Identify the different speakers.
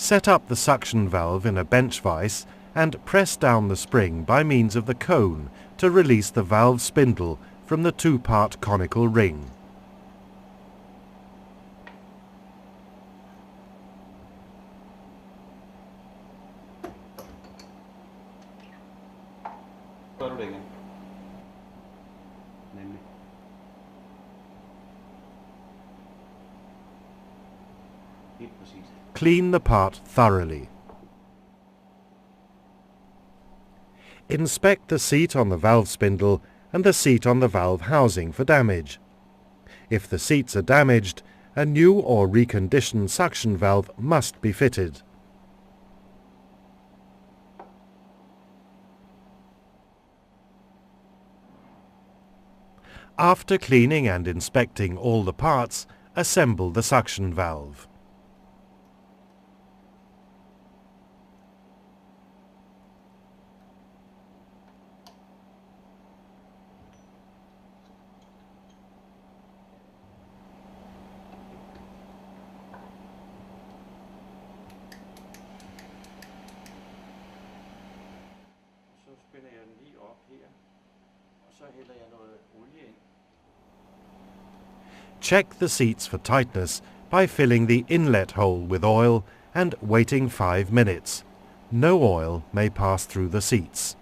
Speaker 1: Set up the suction valve in a bench vise and press down the spring by means of the cone to release the valve spindle from the two-part conical ring. Clean the part thoroughly. Inspect the seat on the valve spindle and the seat on the valve housing for damage. If the seats are damaged, a new or reconditioned suction valve must be fitted. After cleaning and inspecting all the parts, assemble the suction valve. Check the seats for tightness by filling the inlet hole with oil and waiting 5 minutes. No oil may pass through the seats.